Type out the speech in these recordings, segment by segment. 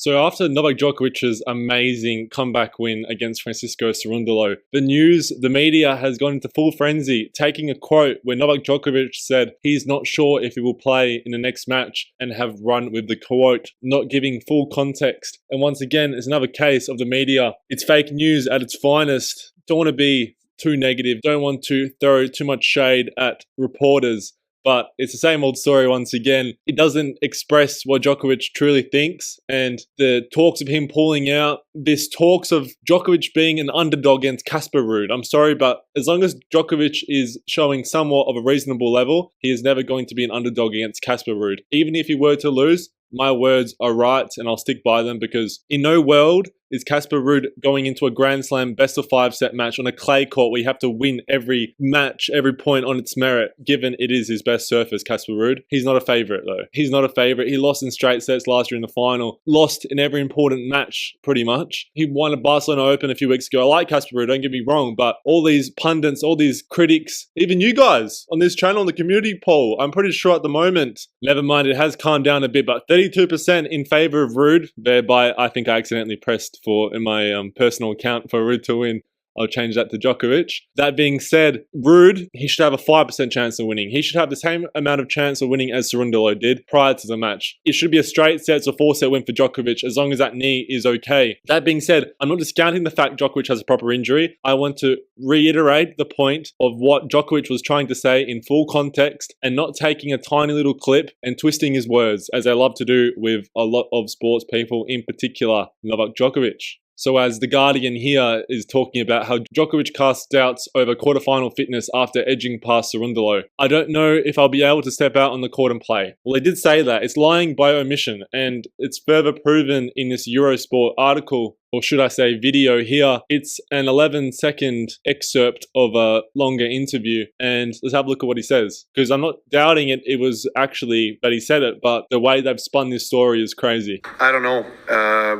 So after Novak Djokovic's amazing comeback win against Francisco Cerundolo, the media has gone into full frenzy, taking a quote where Novak Djokovic said he's not sure if he will play in the next match and have run with the quote, not giving full context. And once again, it's another case of the media. It's fake news at its finest. Don't want to be too negative, don't want to throw too much shade at reporters. But it's the same old story once again. It doesn't express what Djokovic truly thinks. And the talks of him pulling out, this talks of Djokovic being an underdog against Casper Ruud. I'm sorry, but as long as Djokovic is showing somewhat of a reasonable level, he is never going to be an underdog against Casper Ruud. Even if he were to lose, my words are right and I'll stick by them, because in no world is Casper Ruud going into a Grand Slam best-of-5 set match on a clay court where you have to win every match, every point on its merit, given it is his best surface, Casper Ruud. He's not a favourite, though. He's not a favourite. He lost in straight sets last year in the final. Lost in every important match, pretty much. He won a Barcelona Open a few weeks ago. I like Casper Ruud, don't get me wrong, but all these pundits, all these critics, even you guys on this channel, on the community poll, I'm pretty sure at the moment, never mind, it has calmed down a bit, but 32% in favour of Ruud, thereby I think I accidentally pressed for in my personal account for Ruud to win. I'll change that to Djokovic. That being said, Ruud, he should have a 5% chance of winning. He should have the same amount of chance of winning as Cerundolo did prior to the match. It should be a straight sets or 4-set win for Djokovic as long as that knee is okay. That being said, I'm not discounting the fact Djokovic has a proper injury. I want to reiterate the point of what Djokovic was trying to say in full context and not taking a tiny little clip and twisting his words, as they love to do with a lot of sports people, in particular Novak Djokovic. So as The Guardian here is talking about how Djokovic casts doubts over quarterfinal fitness after edging past Cerundolo. I don't know if I'll be able to step out on the court and play. Well, they did say that. It's lying by omission, and it's further proven in this Eurosport article, or should I say video here. It's an 11-second excerpt of a longer interview, and let's have a look at what he says. Because I'm not doubting it, it was actually that he said it, but the way they've spun this story is crazy. I don't know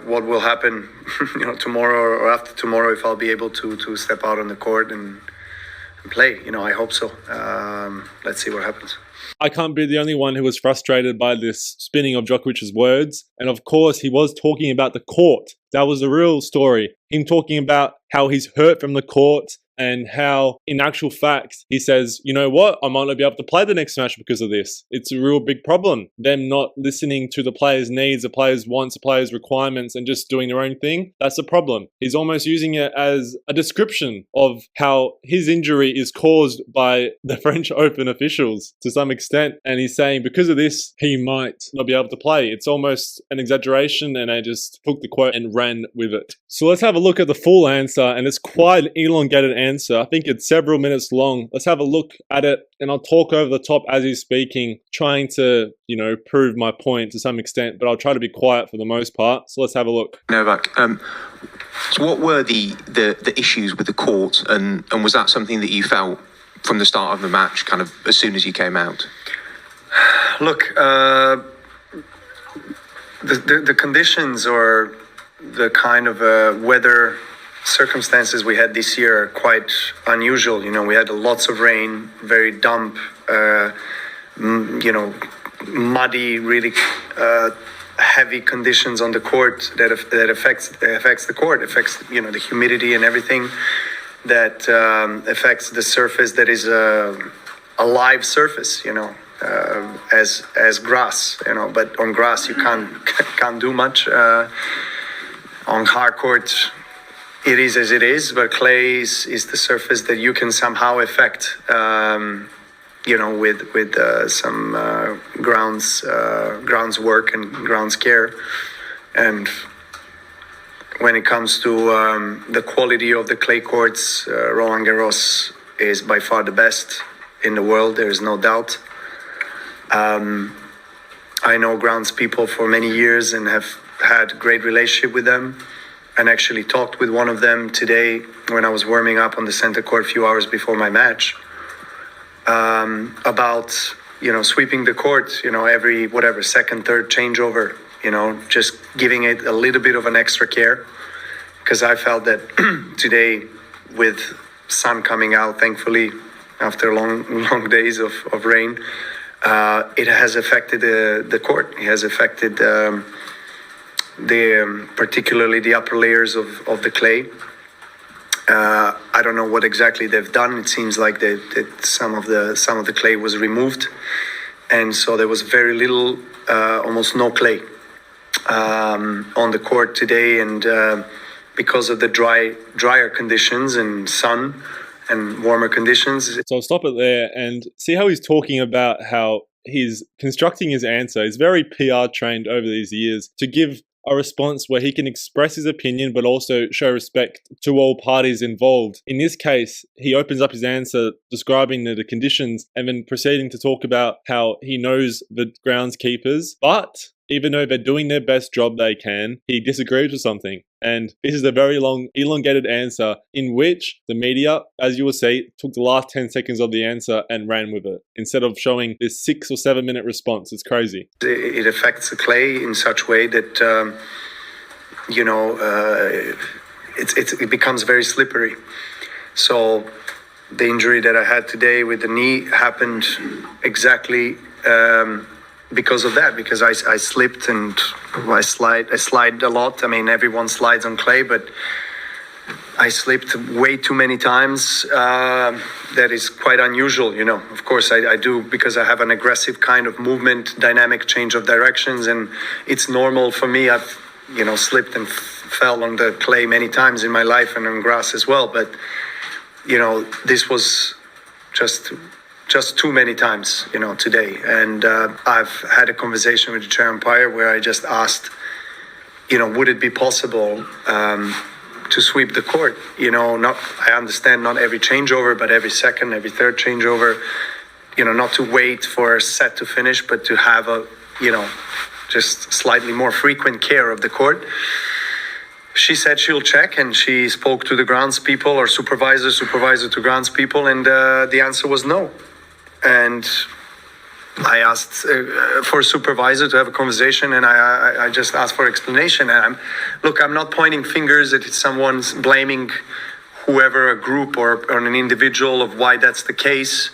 what will happen tomorrow or after tomorrow, if I'll be able to step out on the court and play. I hope so. Let's see what happens. I can't be the only one who was frustrated by this spinning of Djokovic's words. And of course, he was talking about the court. That was the real story. Him talking about how he's hurt from the court and how, in actual fact, he says, you know what, I might not be able to play the next match because of this. It's a real big problem. Them not listening to the players' needs, the players' wants, the players' requirements, and just doing their own thing. That's a problem. He's almost using it as a description of how his injury is caused by the French Open officials to some extent. And he's saying because of this, he might not be able to play. It's almost an exaggeration, and I just took the quote and ran with it. So let's have a look at the full answer, and it's quite an elongated answer. I think it's several minutes long. Let's have a look at it, and I'll talk over the top as he's speaking, trying to, prove my point to some extent, but I'll try to be quiet for the most part. So let's have a look. Novak, so what were the issues with the court, and was that something that you felt from the start of the match, kind of as soon as you came out? Look, the conditions or the kind of weather circumstances we had this year are quite unusual. We had lots of rain, very damp, muddy, really heavy conditions on the court that affects the court, affects the humidity and everything that affects the surface that is a live surface, as grass, but on grass you can't do much. On hard court, it is as it is, but clay is the surface that you can somehow affect, with some grounds work and grounds care. And when it comes to the quality of the clay courts, Roland Garros is by far the best in the world. There is no doubt. I know grounds people for many years and have had great relationship with them, and actually talked with one of them today when I was warming up on the center court a few hours before my match, about sweeping the court, every second, third changeover, just giving it a little bit of an extra care, because I felt that today, with sun coming out, thankfully, after long days of rain, it has affected the court. It has affected particularly the upper layers of the clay. I don't know what exactly they've done. It seems like that some of the clay was removed, and so there was very little, almost no clay on the court today. And because of the drier conditions and sun and warmer conditions. So I'll stop it there and see how he's talking about how he's constructing his answer. He's very PR trained over these years to give a response where he can express his opinion but also show respect to all parties involved. In this case, he opens up his answer describing the conditions and then proceeding to talk about how he knows the groundskeepers, but even though they're doing their best job they can, he disagrees with something. And this is a very long, elongated answer in which the media, as you will see, took the last 10 seconds of the answer and ran with it instead of showing this 6 or 7 minute response. It's crazy. It affects the clay in such a way that, it becomes very slippery. So the injury that I had today with the knee happened exactly because of that, because I slipped and I slide a lot. I mean, everyone slides on clay, but I slipped way too many times. That is quite unusual, Of course, I do because I have an aggressive kind of movement, dynamic change of directions, and it's normal for me. I've, slipped and fell on the clay many times in my life and on grass as well. But, this was just too many times, today. And I've had a conversation with the chair umpire where I just asked, would it be possible to sweep the court? I understand not every changeover, but every second, every third changeover, not to wait for a set to finish, but to have just slightly more frequent care of the court. She said she'll check, and she spoke to the grounds people or supervisor to grounds people, and the answer was no. And I asked for a supervisor to have a conversation, and I just asked for explanation. And I'm not pointing fingers at someone's blaming whoever, a group or an individual, of why that's the case.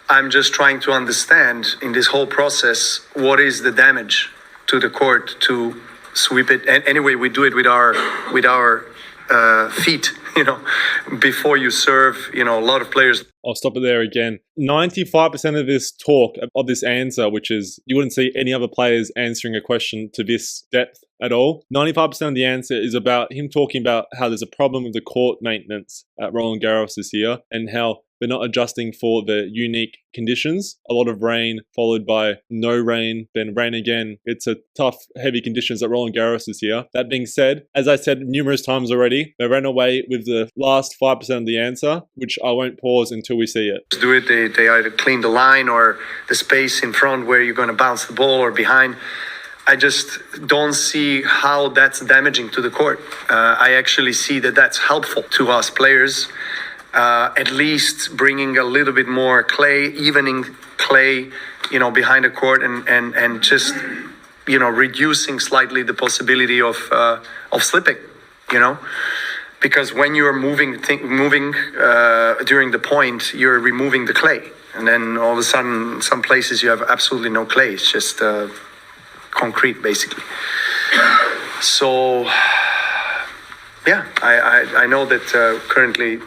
I'm just trying to understand in this whole process, what is the damage to the court to sweep it. And anyway, we do it with our feet, before you serve, a lot of players. I'll stop it there again. 95% of this talk, of this answer, which is you wouldn't see any other players answering a question to this depth at all. 95% of the answer is about him talking about how there's a problem with the court maintenance at Roland Garros this year and how they're not adjusting for the unique conditions. A lot of rain followed by no rain, then rain again. It's a tough, heavy conditions at Roland Garros this year. That being said, as I said numerous times already, they ran away with the last 5% of the answer, which I won't pause until we see it. Do it, they either clean the line or the space in front where you're going to bounce the ball or behind. I just don't see how that's damaging to the court. I actually see that that's helpful to us players. At least bringing a little bit more clay, evening clay, behind the court, and just, reducing slightly the possibility of slipping, because when you're moving during the point, you're removing the clay, and then all of a sudden, some places you have absolutely no clay. It's just concrete, basically. So, yeah, I know that currently,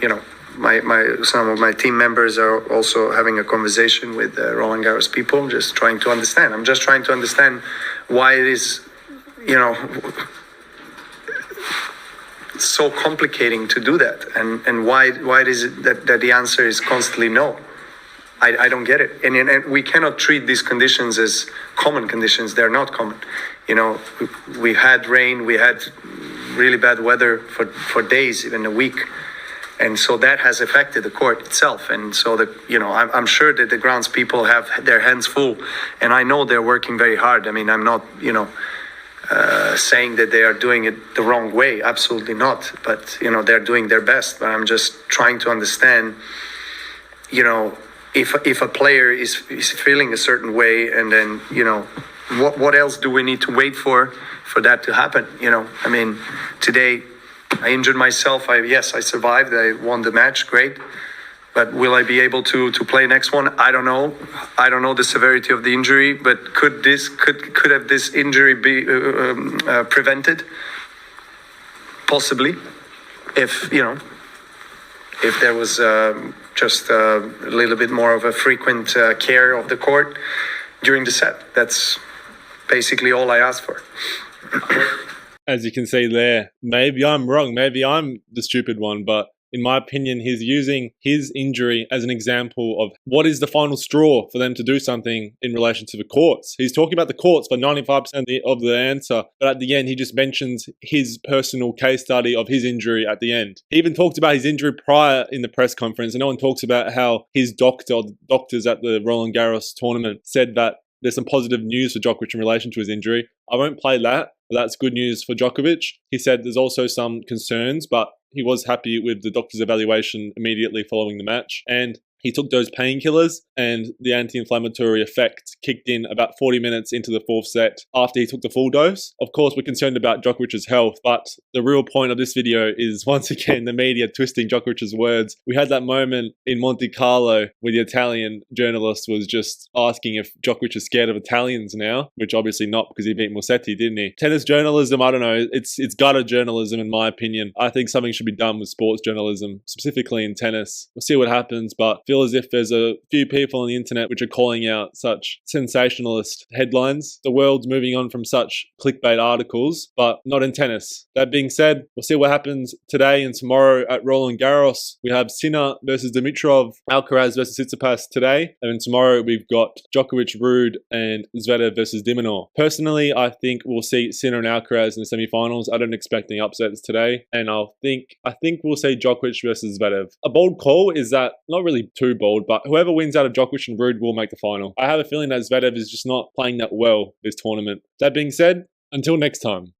some of my team members are also having a conversation with Roland Garros people, just trying to understand. I'm just trying to understand why it is, so complicating to do that, and why it is that the answer is constantly no. I don't get it, and we cannot treat these conditions as common conditions. They're not common. We had rain, we had really bad weather for days, even a week. And so that has affected the court itself. And so I'm sure that the grounds people have their hands full, and I know they're working very hard. I mean, I'm not, saying that they are doing it the wrong way. Absolutely not. But, they're doing their best. But I'm just trying to understand, if a player is feeling a certain way, and then, what else do we need to wait for that to happen? I mean, today, I injured myself. I survived. I won the match. Great. But will I be able to play next one? I don't know. I don't know the severity of the injury, but could have this injury be prevented? Possibly, if there was just a little bit more of a frequent care of the court during the set. That's basically all I asked for. As you can see there, maybe I'm wrong, maybe I'm the stupid one, but in my opinion, he's using his injury as an example of what is the final straw for them to do something in relation to the courts. He's talking about the courts for 95% of the answer, but at the end, he just mentions his personal case study of his injury at the end. He even talked about his injury prior in the press conference, and no one talks about how his doctors at the Roland Garros tournament said that there's some positive news for Djokovic in relation to his injury. I won't play that, but that's good news for Djokovic. He said there's also some concerns, but he was happy with the doctor's evaluation immediately following the match. And he took those painkillers, and the anti-inflammatory effect kicked in about 40 minutes into the fourth set after he took the full dose. Of course, we're concerned about Djokovic's health, but the real point of this video is, once again, the media twisting Djokovic's words. We had that moment in Monte Carlo where the Italian journalist was just asking if Djokovic is scared of Italians now, which obviously not, because he beat Musetti, didn't he? Tennis journalism, I don't know, it's gutter journalism in my opinion. I think something should be done with sports journalism, specifically in tennis. We'll see what happens, but feel as if there's a few people on the internet which are calling out such sensationalist headlines. The world's moving on from such clickbait articles, but not in tennis. That being said, we'll see what happens today and tomorrow at Roland Garros. We have Sinner versus Dimitrov, Alcaraz versus Tsitsipas today, and then tomorrow we've got Djokovic, Ruud, and Zverev versus Dimonor. Personally, I think we'll see Sinner and Alcaraz in the semi-finals. I don't expect any upsets today, and I think we'll see Djokovic versus Zverev. A bold call is that not really too bold, but whoever wins out of Djokovic and Ruud will make the final. I have a feeling that Zverev is just not playing that well this tournament. That being said, until next time.